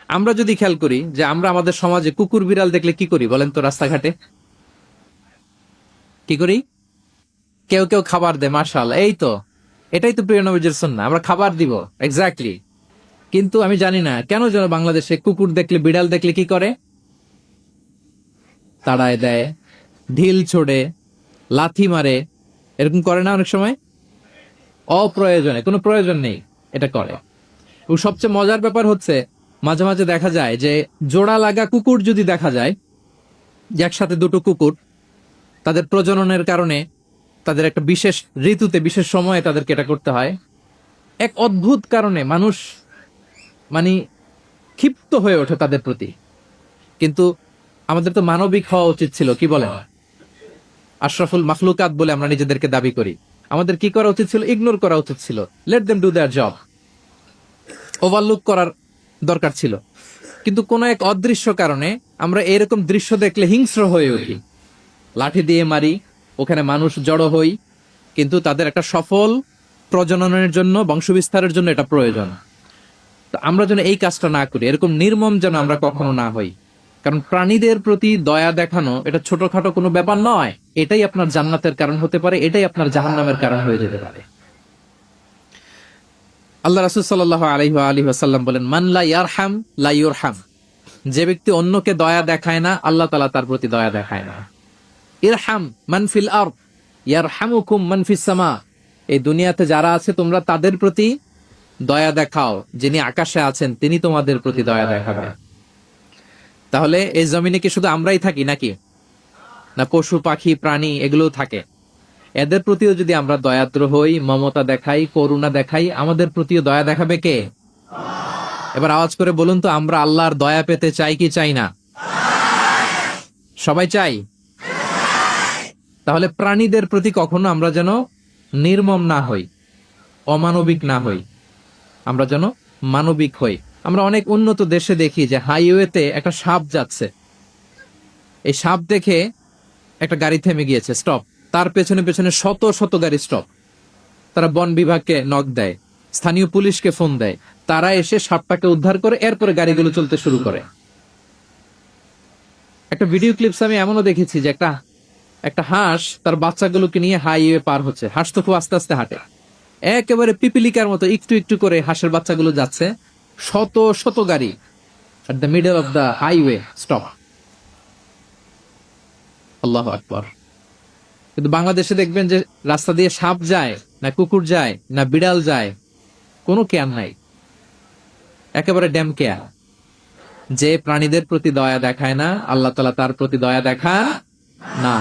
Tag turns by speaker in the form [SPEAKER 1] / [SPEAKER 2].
[SPEAKER 1] আমরা যদি খেয়াল করি যে আমরা আমাদের সমাজে কুকুর বিড়াল দেখলে কি করি বলেন তো? রাস্তাঘাটে কি করি? কেউ কেউ খাবার দেয়, মাশাআল্লাহ, এই তো, এটাই তো প্রিয় নবীজির সুন্নাহ, আমরা খাবার দিব, এক্স্যাক্টলি। কিন্তু আমি জানি না কেন যেন বাংলাদেশে কুকুর দেখলে বিড়াল দেখলে কি করে, তাড়ায় দেয়, ঢিল ছোড়ে, লাথি মারে, এরকম করে না অনেক সময়? অপ্রয়োজনে, কোনো প্রয়োজন নেই এটা করে। ও সবচেয়ে মজার ব্যাপার হচ্ছে মাঝে মাঝে দেখা যায় যে জোড়া লাগা কুকুর যদি দেখা যায়, যে একসাথে দুটো কুকুর, তাদের প্রজননের কারণে তাদের একটা বিশেষ ঋতুতে বিশেষ সময়ে তাদেরকে এটা করতে হয়, এক অদ্ভুত কারণে মানুষ মানে ক্ষিপ্ত হয়ে ওঠে তাদের প্রতি। কিন্তু আমাদের তো মানবিক হওয়া উচিত ছিল, কি বলেন? আশরাফুল মাখলুকাত বলে আমরা নিজেদেরকে দাবি করি। আমাদের কি করা উচিত ছিল? ইগনোর করা উচিত ছিল, let them do there job, overlook করার দরকার ছিল। কিন্তু কোন এক অদৃশ্য কারণে আমরা এরকম দৃশ্য দেখলে হিংস্র হয়ে উঠি, লাঠি দিয়ে মারি, ওখানে মানুষ জড়ো হই। কিন্তু তাদের একটা সফল প্রজননের জন্য, বংশবিস্তারের জন্য এটা প্রয়োজন। তো আমরা যেন এই কাজটা না করি, এরকম নির্মম যেন আমরা কখনো না হই। কারণ প্রাণীদের প্রতি দয়া দেখানো এটা ছোটখাটো কোনো ব্যাপার নয়, এটাই আপনার জান্নাতের কারণ হতে পারে, এটাই আপনার জাহান্নামের কারণ হয়ে যেতে পারে। আল্লাহ রাসূল সাল্লাল্লাহু আলাইহি ওয়াসাল্লাম বলেন, মান লা ইয়ারহাম লা ইউরহাম। যে ব্যক্তি অন্যকে দয়া দেখায় না, আল্লাহ তাআলা তার প্রতি দয়া দেখায় না। ইরহাম মান ফিল আরদ ইয়ারহামুকুম মান ফিস সামা। এই দুনিয়াতে যারা আছে তোমরা তাদের প্রতি দয়া দেখাও, যিনি আকাশে আছেন তিনি তোমাদের প্রতি দয়া দেখাবেন। তাহলে এই জমিনে কি শুধু আমরাই থাকি নাকি? না পশু পাখি প্রাণী এগুলোও থাকে? এদের প্রতিও যদি আমরা দয়াদ্র হই, মমতা দেখাই, করুণা দেখাই, আমাদের প্রতিও দয়া দেখাবে কে? এবার আওয়াজ করে বলুন তো, আমরা আল্লাহর দয়া পেতে চাই কি চাই না? সবাই চাই। তাহলে প্রাণীদের প্রতি কখনো আমরা যেন নির্মম না হই, অমানবিক না হই, আমরা যেন মানবিক হই। আমরা অনেক উন্নত দেশে দেখি যে হাইওয়েতে একটা সাপ যাচ্ছে, এই সাপ দেখে একটা গাড়ি থেমে গিয়েছে, স্টপ, তার পেছনে পেছনে শত শত গাড়ি স্টপ। তারা বন বিভাগকে নক দেয়, স্থানীয় পুলিশকে ফোন দেয়, তারা এসে সাপটাকে উদ্ধার করে, এরপরে গাড়িগুলো চলতে শুরু করে। একটা ভিডিও ক্লিপস আমি এমনও দেখেছি যে একটা হাঁস তার বাচ্চাগুলোকে নিয়ে হাইওয়ে পার হচ্ছে। হাঁস তো খুব আস্তে আস্তে হাঁটে, একেবারে পিপিলিকার মতো একটু একটু করে হাঁসের বাচ্চাগুলো যাচ্ছে, শত শত গাড়ি at the middle of the highway stop. আল্লাহু আকবার। কিন্তু বাংলাদেশে দেখবেন যে রাস্তা দিয়ে সাপ যায় না, কুকুর যায় না, বিড়াল যায়, কোনো কেয়ার নাই, একেবারে ড্যাম কেয়ার। যে প্রাণীদের প্রতি দয়া দেখায় না, আল্লাহ তাআলা তার প্রতি দয়া দেখান না।